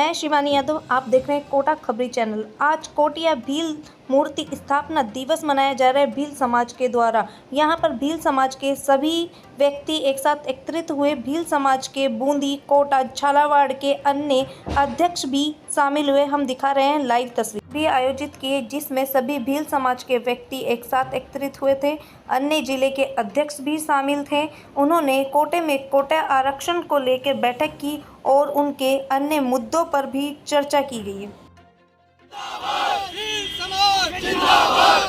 मैं शिवानी यादव, आप देख रहे हैं कोटा खबरी चैनल। आज कोटिया भील मूर्ति स्थापना दिवस मनाया जा रहा है भील समाज के द्वारा। यहां पर भील समाज के सभी व्यक्ति एक साथ एकत्रित हुए। भील समाज के बूंदी, कोटा, झालावाड़ के अन्य अध्यक्ष भी शामिल हुए। हम दिखा रहे हैं लाइव तस्वीर भी आयोजित किए जिसमें सभी भील समाज के व्यक्ति एक साथ एकत्रित हुए थे। अन्य जिले के अध्यक्ष भी शामिल थे। उन्होंने कोटे में कोटा आरक्षण को लेकर बैठक की और उनके अन्य मुद्दों पर भी चर्चा की गई है।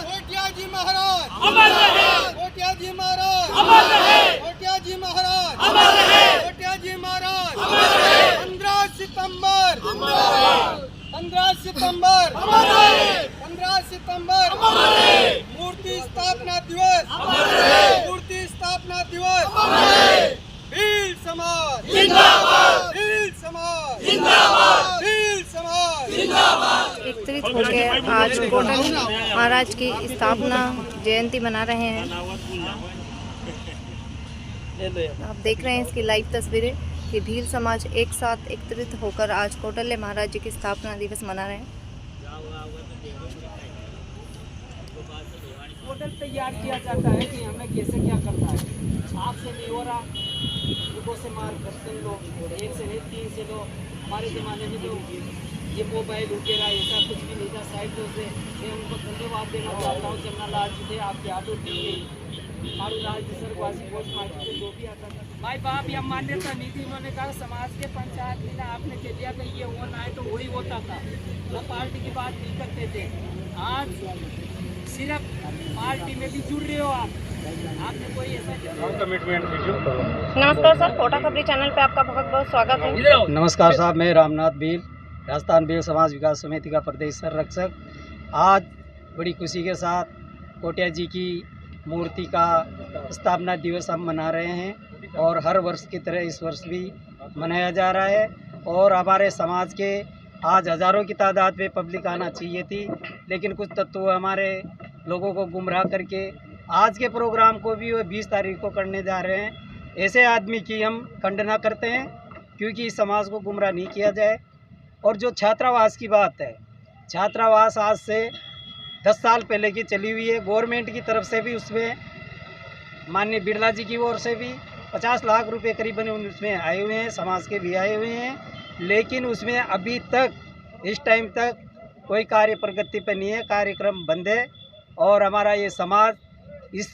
कोटिया जी महाराज अमर रहे, कोटिया जी महाराज अमर रहे, कोटिया जी महाराज अमर रहे, कोटिया जी महाराज अमर रहे। 15 सितंबर 15 सितंबर 15 सितंबर मूर्ति स्थापना दिवस, मूर्ति स्थापना दिवस। भील समाज जिंदाबाद, भील समाज जिंदाबाद, भील समाज जिंदाबाद। एकत्रित होकर आज कोटन महाराज की स्थापना जयंती मना रहे हैं। आप देख रहे हैं इसकी लाइव तस्वीरें कि भील समाज एक साथ एकत्रित होकर आज कोटल्य महाराज जी की स्थापना दिवस मना रहे हैं। मॉडल तैयार किया जाता है कि हमें कैसे क्या करना है। आपसे नहीं हो रहा, लोगों से मार करते हैं लोग, एक से नहीं 3 से लो। हमारे ज़माने में जो ये मोबाइल वगैरह ऐसा कुछ भी नहीं था। साइडों से मैं उनको धन्यवाद देना चाहता हूँ। जमुना लाल जी थे, आपके आदो थे, मारू लाल जी सरवासी पोस्ट पार्टी से जो भी आता था। भाई बाप या मान्यता नहीं थी। उन्होंने कहा समाज के पंचायत में ना आपने कह दिया कि ये होना है तो वही होता था, ना पार्टी की बात नहीं करते थे। आज सिर्फ पार्टी में भी जुड़ रहे हो आप, आपने कोई ऐसा कमिटमेंट दीजिए। नमस्कार सर, कोटा खबरी चैनल पे आपका बहुत बहुत स्वागत है। नमस्कार साहब, मैं रामनाथ भील, राजस्थान भील समाज विकास समिति का प्रदेश संरक्षक। आज बड़ी खुशी के साथ कोटिया जी की मूर्ति का स्थापना दिवस हम मना रहे हैं और हर वर्ष की तरह इस वर्ष भी मनाया जा रहा है। और हमारे समाज के आज हज़ारों की तादाद में पब्लिक आना चाहिए थी, लेकिन कुछ तत्व हमारे लोगों को गुमराह करके आज के प्रोग्राम को भी वो 20 तारीख को करने जा रहे हैं। ऐसे आदमी की हम खंडना करते हैं, क्योंकि इस समाज को गुमराह नहीं किया जाए। और जो छात्रावास की बात है, छात्रावास आज से 10 साल पहले की चली हुई है। गवर्नमेंट की तरफ से भी उसमें माननीय बिरला जी की ओर से भी 50 लाख रुपए करीबन उसमें आए हुए हैं, समाज के भी आए हुए हैं, लेकिन उसमें अभी तक इस टाइम तक कोई कार्य प्रगति पर नहीं है, कार्यक्रम बंद है। और हमारा ये समाज इस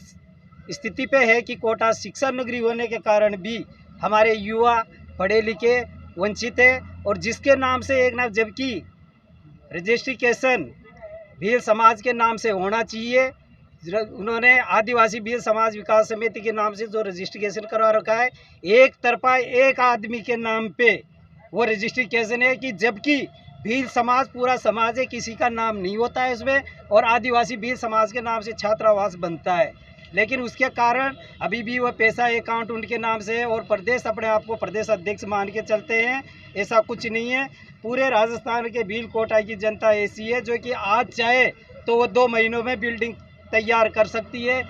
स्थिति पे है कि कोटा शिक्षा नगरी होने के कारण भी हमारे युवा पढ़े लिखे वंचित है। और जिसके नाम से एक नाम, जबकि रजिस्ट्रिकेशन भील समाज के नाम से होना चाहिए, उन्होंने आदिवासी भील समाज विकास समिति के नाम से जो रजिस्ट्रिकेशन करवा रखा है, एक तरफा एक आदमी के नाम पे वो रजिस्ट्रिकेशन है, कि जबकि भील समाज पूरा समाज है, किसी का नाम नहीं होता है इसमें। और आदिवासी भील समाज के नाम से छात्रावास बनता है, लेकिन उसके कारण अभी भी वह पैसा अकाउंट उनके नाम से है। और प्रदेश अपने आप को प्रदेश अध्यक्ष मान के चलते हैं, ऐसा कुछ नहीं है। पूरे राजस्थान के भील कोटा की जनता ऐसी है जो कि आज चाहे तो वो 2 महीनों में बिल्डिंग तैयार कर सकती है।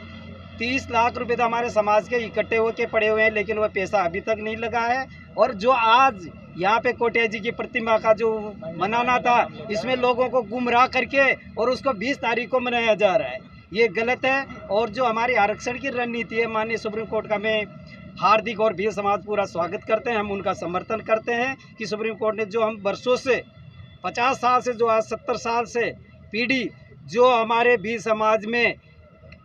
30 लाख रुपए तो हमारे समाज के इकट्ठे होके पड़े हुए हैं, लेकिन वह पैसा अभी तक नहीं लगा है। और जो आज यहाँ पे कोटिया जी की प्रतिमा का जो मनाना था, इसमें लोगों को गुमराह करके और उसको 20 तारीख को मनाया जा रहा है, ये गलत है। और जो हमारी आरक्षण की रणनीति है, माननीय सुप्रीम कोर्ट का मैं हार्दिक और भील समाज पूरा स्वागत करते हैं, हम उनका समर्थन करते हैं कि सुप्रीम कोर्ट ने जो हम वर्षों से 50 साल से जो आज 70 साल से पीढ़ी जो हमारे भील समाज में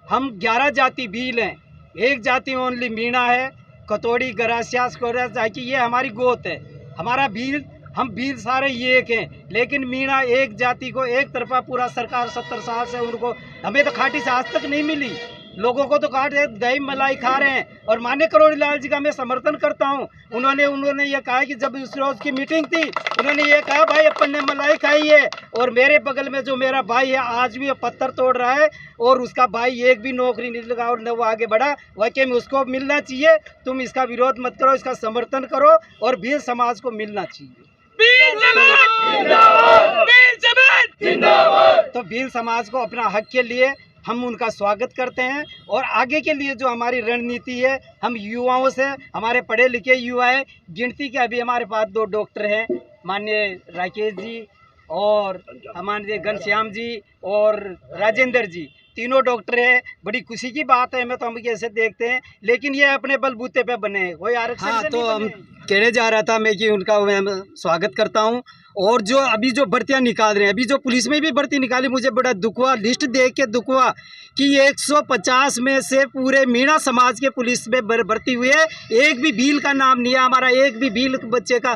हम 11 जाति भील हैं, एक जाति ओनली मीणा है, कतोड़ी गरासियास कोरस, ताकि ये हमारी गोत है, हमारा भील, हम भील सारे ये एक हैं। लेकिन मीणा एक जाति को एक तरफा पूरा सरकार 70 साल से उनको, हमें तो खाटी से आज तक नहीं मिली, लोगों को तो काट दही मलाई खा रहे हैं। और माननीय करोड़ी लाल जी का मैं समर्थन करता हूं। उन्होंने ये कहा कि जब उस रोज की मीटिंग थी, उन्होंने ये कहा भाई अपन ने मलाई खाई है। और मेरे बगल में जो मेरा भाई है आज भी पत्थर तोड़ रहा है, और उसका भाई एक भी नौकरी नहीं लगा और न वो आगे बढ़ा, वाकई में उसको मिलना चाहिए। तुम इसका विरोध मत करो, इसका समर्थन करो, और भील समाज को मिलना चाहिए। तो भील समाज को अपना हक के लिए हम उनका स्वागत करते हैं। और आगे के लिए जो हमारी रणनीति है, हम युवाओं से, हमारे पढ़े लिखे युवा हैं, गिनती के अभी हमारे पास 2 डॉक्टर हैं, माननीय राकेश जी और हमारे घनश्याम जी और राजेंद्र जी, तीनों डॉक्टर है। बड़ी खुशी की बात है, हमें तो हम कैसे देखते हैं, लेकिन ये अपने बलबूते पे बने हैं, कोई आरक्षण से तो हम कहने जा रहा था मैं कि उनका मैं स्वागत करता हूं। और जो अभी जो भर्तियां निकाल रहे हैं, अभी जो पुलिस में भी भर्ती निकाली, मुझे बड़ा दुख हुआ, लिस्ट देख के दुख हुआ कि 150 में से पूरे मीणा समाज के पुलिस में भर्ती हुए है, एक भी भील का नाम नहीं है हमारा, एक भी भील बच्चे का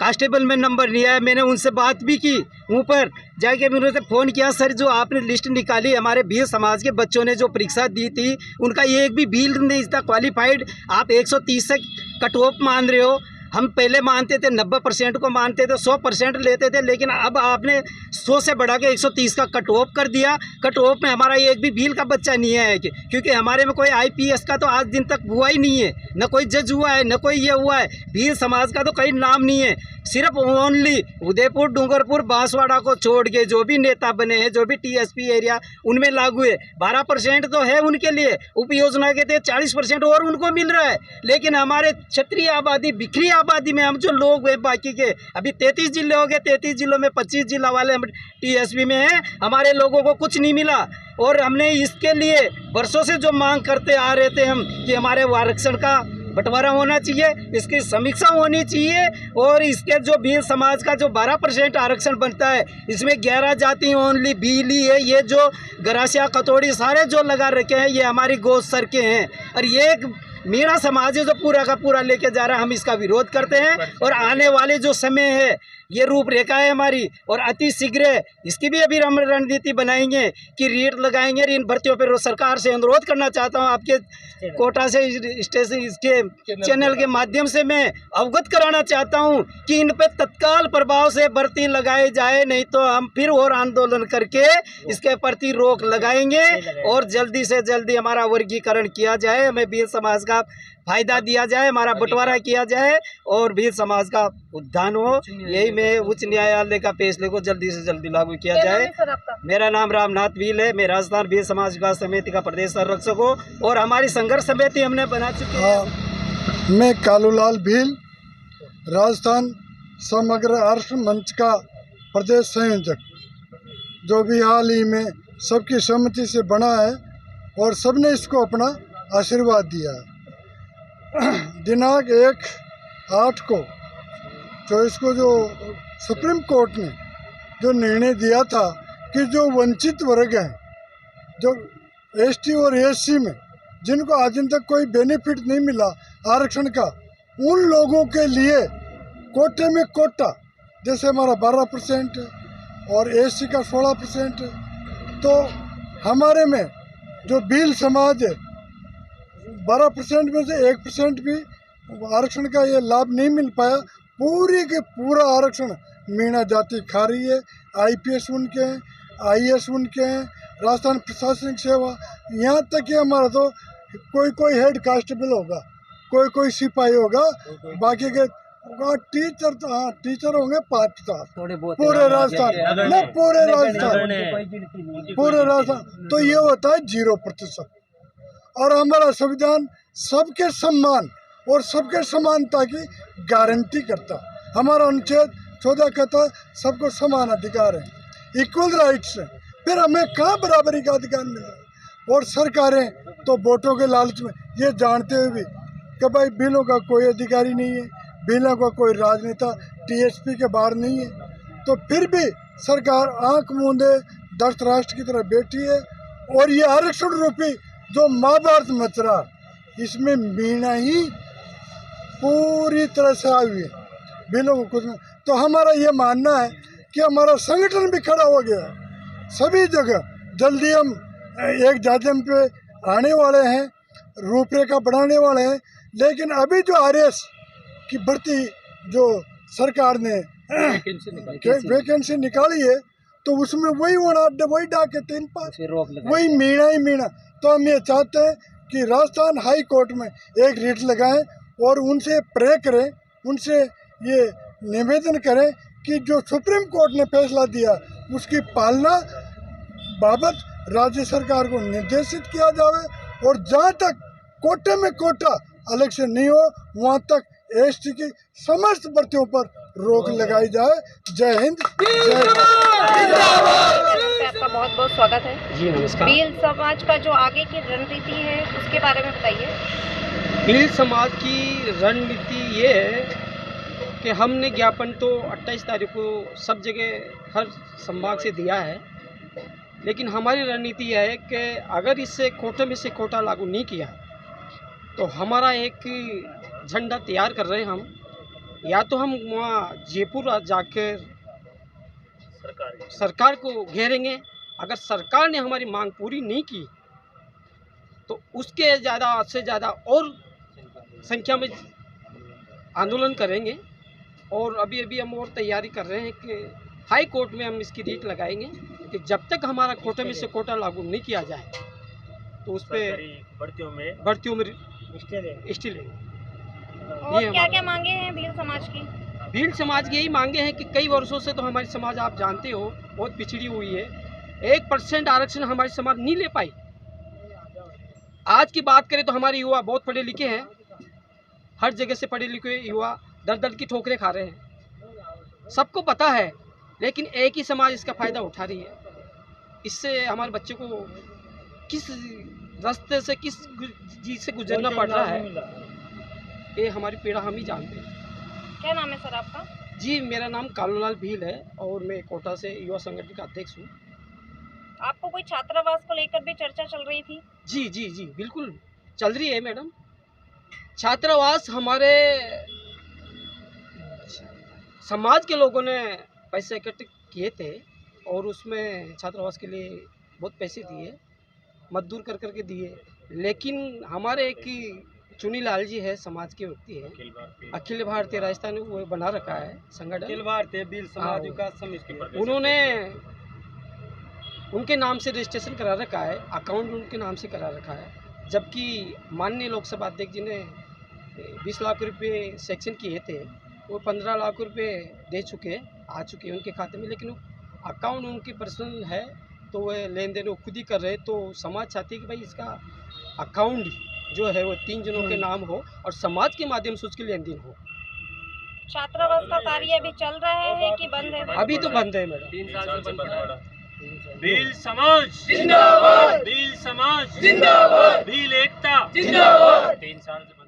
कांस्टेबल में नंबर नहीं है। मैंने उनसे बात भी की, ऊपर जाके भी उन्होंने फ़ोन किया, सर जो आपने लिस्ट निकाली हमारे भील समाज के बच्चों ने जो परीक्षा दी थी उनका एक भी भील नहीं था क्वालिफाइड, आप 130 से कट ऑफ मान रहे हो। हम पहले मानते थे 90% को मानते थे, 100% लेते थे, लेकिन अब आपने 100 से बढ़ा के 130 का कट ऑफ कर दिया। कट ऑफ में हमारा एक भी भील का बच्चा नहीं है, क्योंकि हमारे में कोई IPS का तो आज दिन तक हुआ ही नहीं है, न कोई जज हुआ है, न कोई ये हुआ है। भील समाज का तो कहीं नाम नहीं है, सिर्फ ओनली उदयपुर, डूंगरपुर, बांसवाड़ा को छोड़ के जो भी नेता बने हैं, जो भी TSP एरिया उनमें लागू है। 12% तो है उनके लिए, उप योजना के तहत 40% और उनको मिल रहा है, लेकिन हमारे क्षेत्रीय आबादी, बिखरी आबादी में हम जो लोग हैं बाकी के, अभी 33 जिले हो गए, 33 जिलों में 25 जिला वाले हम TSP में हैं, हमारे लोगों को कुछ नहीं मिला। और हमने इसके लिए वर्षों से जो मांग करते आ रहे थे हम कि हमारे आरक्षण का बंटवारा होना चाहिए, इसकी समीक्षा होनी चाहिए, और इसके जो भील समाज का जो 12% आरक्षण बनता है, इसमें 11 जाति ओनली भीली है, ये जो गरासिया खतौड़ी सारे जो लगा रखे हैं ये हमारी गोद सर के हैं, और ये एक मीणा समाज है जो पूरा का पूरा लेके जा रहा है। हम इसका विरोध करते हैं, और आने वाले जो समय है ये रूपरेखा है हमारी, और अति शीघ्र इसकी भी अभी हम रणनीति बनाएंगे कि रेट लगाएंगे इन भर्तियों पर। सरकार से अनुरोध करना चाहता हूं, आपके कोटा से स्टेशन इसके चैनल के माध्यम से मैं अवगत कराना चाहता हूं कि इन पे तत्काल प्रभाव से भर्ती लगाई जाए, नहीं तो हम फिर और आंदोलन करके इसके प्रति रोक लगाएंगे, और जल्दी से जल्दी हमारा वर्गीकरण किया जाए, हमें भील समाज का फायदा दिया जाए, हमारा बंटवारा किया जाए, और भील समाज का उद्धान हो। यही मैं उच्च न्यायालय का फैसले को जल्दी से जल्दी लागू किया जाए। मेरा नाम रामनाथ भील है, मैं राजस्थान भील समाज विकास समिति का प्रदेश संरक्षक हूँ, और हमारी संघर्ष समिति हमने बना चुकी है। मैं कालूलाल भील, राजस्थान समग्र आरक्षण मंच का प्रदेश संयोजक, जो भी हाल ही में सबकी सहमति से बना है और सबने इसको अपना आशीर्वाद दिया है। दिनांक 1/8 को जो इसको जो सुप्रीम कोर्ट ने जो निर्णय दिया था कि जो वंचित वर्ग हैं, जो ST और SC में जिनको आज तक कोई बेनिफिट नहीं मिला आरक्षण का, उन लोगों के लिए कोटे में कोटा, जैसे हमारा 12% है और SC का 16% है, तो हमारे में जो भील समाज है 12% में से 1% भी आरक्षण का ये लाभ नहीं मिल पाया। पूरी के पूरा आरक्षण मीणा जाति खा रही है। IPS उनके हैं, IAS उनके हैं, राजस्थान प्रशासनिक सेवा, यहाँ तक कि हमारा तो कोई हेड कांस्टेबल होगा, कोई सिपाही होगा, बाकी के टीचर तो हाँ टीचर होंगे 5-4 पूरे राजस्थान, पूरे राजस्थान। तो ये होता है 0%। और हमारा संविधान सबके सम्मान और सबके समानता की गारंटी करता। हमारा अनुच्छेद 14 कहता है सबको समान अधिकार है, इक्वल राइट्स है। फिर हमें कहाँ बराबरी का अधिकार मिल रहा है? और सरकारें तो वोटों के लालच में ये जानते हुए भी कि भाई भीलों का कोई अधिकारी नहीं है, भीलों का कोई राजनेता TSP के बाहर नहीं है, तो फिर भी सरकार आंख मूंदे धृतराष्ट्र की तरह बैठी है। और ये आरक्षण रूपी जो महाभारत मच रहा, इसमें मीणा ही पूरी तरह से आई हुई है, भीलों को कुछ नहीं। तो हमारा ये मानना है कि हमारा संगठन भी खड़ा हो गया सभी जगह। जल्दी हम एक जाजम पे आने वाले हैं, रूपरेखा बढ़ाने वाले हैं। लेकिन अभी जो RS की भर्ती जो सरकार ने वैकेंसी निकाली है, तो उसमें वही डाके 3-5 वही मीणा ही मीणा। तो हम ये चाहते हैं कि राजस्थान हाई कोर्ट में एक रिट लगाएं और उनसे प्रे करें, उनसे ये निवेदन करें कि जो सुप्रीम कोर्ट ने फैसला दिया उसकी पालना बाबत राज्य सरकार को निर्देशित किया जाए, और जहाँ तक कोटे में कोटा इलेक्शन नहीं हो वहाँ तक ST की समस्त भर्तियों पर रोक लगाई जाए। जय हिंद, जय भारत। आपका बहुत बहुत स्वागत है। जी नमस्कार। भील समाज का जो आगे की रणनीति है उसके बारे में बताइए। भील समाज की रणनीति ये है कि हमने ज्ञापन तो 28 तारीख को सब जगह हर संभाग से दिया है, लेकिन हमारी रणनीति यह है कि अगर इससे कोटे में से कोटा लागू नहीं किया तो हमारा एक झंडा तैयार कर रहे हैं हम, या तो हम वहाँ जयपुर जाकर सरकार को घेरेंगे। अगर सरकार ने हमारी मांग पूरी नहीं की तो उसके ज़्यादा से ज़्यादा और संख्या में आंदोलन करेंगे। और अभी अभी हम और तैयारी कर रहे हैं कि हाई कोर्ट में हम इसकी रीट लगाएंगे कि जब तक हमारा कोटे में से कोटा लागू नहीं किया जाए तो उस पर भर्तियों में स्टे लेंगे। और क्या क्या मांगे हैं भील समाज की? भील समाज की यही मांगे हैं कि कई वर्षों से तो हमारी समाज आप जानते हो बहुत पिछड़ी हुई है। 1% आरक्षण हमारी समाज नहीं ले पाई। आज की बात करें तो हमारे युवा बहुत पढ़े लिखे हैं, हर जगह से पढ़े लिखे युवा दर दर की ठोकरें खा रहे हैं, सबको पता है, लेकिन एक ही समाज इसका फ़ायदा उठा रही है। इससे हमारे बच्चे को किस रास्ते से किस चीज़ से गुजरना पड़ रहा है, ये हमारी पीड़ा हम ही जानते हैं। क्या नाम है सर आपका? जी मेरा नाम कालूलाल भील है और मैं कोटा से युवा संगठन का अध्यक्ष हूँ। आपको कोई छात्रावास को लेकर भी चर्चा चल रही थी? जी जी जी बिल्कुल चल रही है मैडम। छात्रावास हमारे समाज के लोगों ने पैसे इकट्ठे किए थे और उसमें छात्रावास के लिए बहुत पैसे दिए, मजदूर कर करके दिए, लेकिन हमारे एक चुनी लाल जी है, समाज के व्यक्ति है, अखिल भारतीय राजस्थान वो बना रखा है संगठन, अखिल भारतीय भील समाज विकास समिति, उन्होंने उनके नाम से रजिस्ट्रेशन करा रखा है, अकाउंट उनके नाम से करा रखा है। जबकि माननीय लोकसभा अध्यक्ष जी ने 20 लाख रुपए सेक्शन किए थे, वो 15 लाख रुपए दे चुके आ चुके उनके खाते में, लेकिन अकाउंट उनकी पर्सनल है तो वह लेन देन वो खुद ही कर रहे। तो समाज चाहती है कि भाई इसका अकाउंट जो है वो 3 जनों के नाम हो और समाज के माध्यम से उसके लेन देन हो। छात्रावास का कार्य अभी चल रहा है कि बंद है? अभी तो बंद है मैडम। 3 साल से बंद है। भील समाज जिंदाबाद, भील समाज जिंदाबाद, भील एकता जिंदाबाद। 3 साल से